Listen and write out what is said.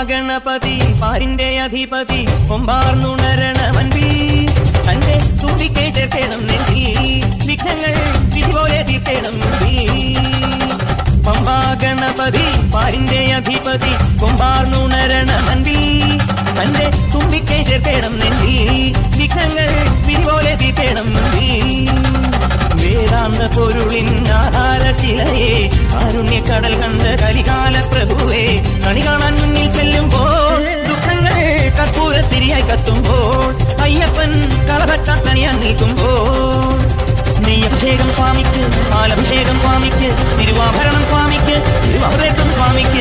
പമ്പാഗണപതി പാരിന്റെ അധിപതി കൊമ്പാർന്നുണരണമൻപി തന്റെ തുമ്പിക്കൈ ചേർക്കണം നെഞ്ചി വിഘ്നങ്ങൾ വിധി പോലെ തീർക്കണം പമ്പാഗണപതി പാരിന്റെ അധിപതി കൊമ്പാർന്നുണരണമൻപി തന്റെ തുമ്പിക്കൈ ചേർക്കണം നെഞ്ചി വിഘ്നങ്ങൾ വിധി പോലെ തീർക്കണം വേദാന്ത പൊരുളിൻ ആധാരശിലയെ കാരുണ്യക്കടൽ കണ്ട കലികാല പ്രഭുവേ കണി കാണാൻ മുന്നിൽ ചെല്ലുമ്പോൾ ദുഃഖങ്ങൾ കർപ്പൂരത്തിരിയായി കത്തുമ്പോൾ അയ്യപ്പൻ കളഭറ്റ കണിയാൻ നിൽക്കുമ്പോൾ നെയ്യഭിഷേകം സ്വാമിക്ക് പാലഭിഷേകം സ്വാമിക്ക് തിരുവാഭരണം സ്വാമിക്ക് തിരുവാഭരണം സ്വാമിക്ക്